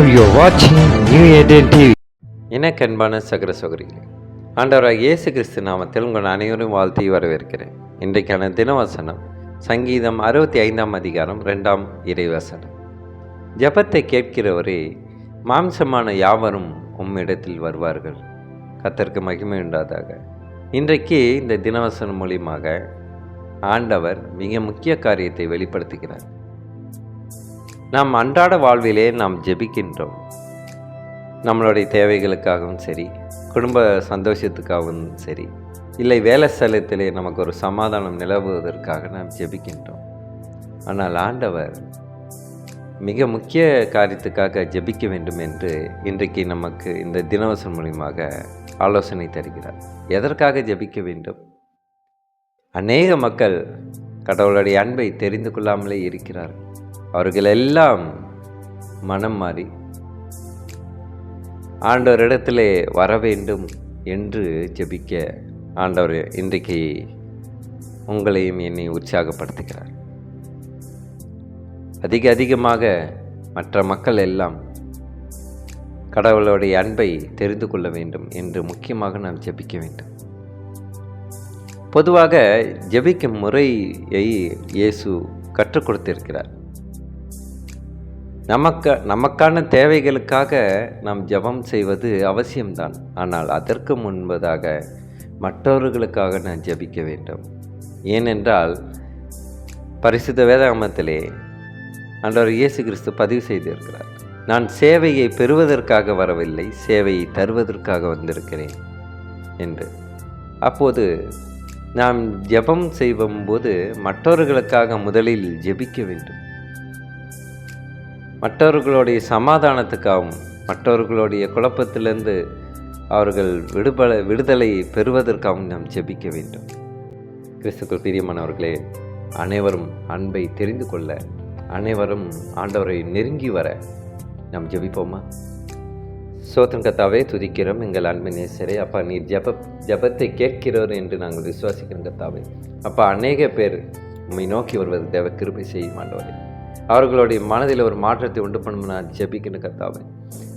Now you're watching New Eden TV. எனக்கன்பான சகர சகோதரிகளே, ஆண்டவராகிய இயேசு கிறிஸ்து நாமத்தில் உங்கள் அனைவரும் வாழ்த்தி வரவேற்கிறேன். இன்றைக்கான தினவசனம் சங்கீதம் 65 அதிகாரம் 2 இறைவசனம். ஜெபத்தை கேட்கிறவரே, மாம்சமான யாவரும் உம்மிடத்தில் வருவார்கள். கர்த்தருக்கு மகிமை உண்டாதாக. இன்றைக்கு இந்த தினவசனம் மூலியமாக ஆண்டவர் மிக முக்கிய காரியத்தை வெளிப்படுத்துகிறார். நாம் அன்றாட வாழ்விலே நாம் ஜெபிக்கின்றோம். நம்மளுடைய தேவைகளுக்காகவும் சரி, குடும்ப சந்தோஷத்துக்காகவும் சரி, இல்லை வேலை ஸ்தலத்திலே நமக்கு ஒரு சமாதானம் நிலவுவதற்காக நாம் ஜெபிக்கின்றோம். ஆனால் ஆண்டவர் மிக முக்கிய காரியத்துக்காக ஜெபிக்க வேண்டும் என்று இன்றைக்கு நமக்கு இந்த தினவசனம் மூலியமாக ஆலோசனை தருகிறார். எதற்காக ஜெபிக்க வேண்டும்? அநேக மக்கள் கடவுளுடைய அன்பை தெரிந்து கொள்ளாமலே இருக்கிறார்கள். அவர்கள் எல்லாம் மனம் மாறி ஆண்டவரிடத்திலே வர வேண்டும் என்று ஜெபிக்க ஆண்டவர் இன்றைக்கு உங்களையும் என்னை உற்சாகப்படுத்துகிறார். அதிகமாக மற்ற மக்கள் எல்லாம் கடவுளுடைய அன்பை தெரிந்து கொள்ள வேண்டும் என்று முக்கியமாக நாம் ஜெபிக்க வேண்டும். பொதுவாக ஜெபிக்கும் முறையை இயேசு கற்றுக் கொடுத்திருக்கிறார். நமக்கான தேவைகளுக்காக நாம் ஜெபம் செய்வது அவசியம்தான். ஆனால் அதற்கு முன்பதாக மற்றவர்களுக்காக நாம் ஜெபிக்க வேண்டும். ஏனென்றால் பரிசுத்த வேதாகமத்திலே ஆண்டவர் இயேசு கிறிஸ்து பதிவு செய்திருக்கிறார், நான் சேவையை பெறுவதற்காக வரவில்லை, சேவையை தருவதற்காக வந்திருக்கிறேன் என்று. அப்போது நாம் ஜெபம் செய்யும்போது மற்றவர்களுக்காக முதலில் ஜெபிக்க வேண்டும். மற்றவர்களுடைய சமாதானத்துக்காகவும் மற்றவர்களுடைய குழப்பத்திலிருந்து அவர்கள் விடுதலை பெறுவதற்காகவும் நாம் ஜெபிக்க வேண்டும். கிறிஸ்துக்குள் பிரியமானவர்களே, அனைவரும் அன்பை தெரிந்து கொள்ள, அனைவரும் ஆண்டவரை நெருங்கி வர நாம் ஜெபிப்போமா? சோத்திரம் கர்த்தாவே, துதிக்கிறோம் எங்கள் அன்பின் நேசரே. அப்பா, நீர் ஜெபத்தை கேட்கிறவர் என்று நாங்கள் விசுவாசிக்கிறோம் கர்த்தாவே. அப்பா, அநேக பேர் உம்மை நோக்கி வருவது தேவ கிருபை செய்யும் ஆண்டவரே. அவர்களுடைய மனதில் ஒரு மாற்றத்தை உண்டு பண்ணணும் நான் ஜெபிக்கணும் கர்த்தாவே.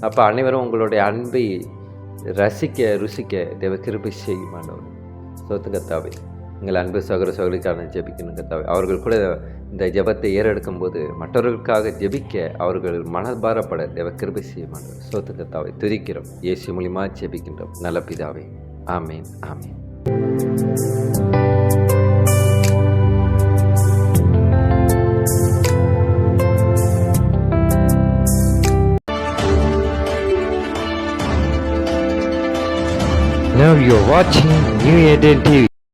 அப்போ அனைவரும் உங்களுடைய அன்பை ருசிக்க தேவ கிருபை செய்யும் ஆண்டவரே. சோத்து கர்த்தாவே, எங்கள் அன்பு சகோதர சகோதரிக்கான ஜெபிக்கணும் கர்த்தாவே. அவர்கள் கூட இந்த ஜெபத்தை ஏறெடுக்கும் போது மற்றவர்களுக்காக ஜெபிக்க அவர்கள் மனபாரப்பட தேவ கிருபை செய்யும் ஆண்டவரே. சோத்து கர்த்தாவே, துதிக்கிறோம் இயேசு மூலியமா ஜெபிக்கின்றோம் நல்ல பிதாவே. ஆமேன், ஆமேன். Now you're watching New Eden TV.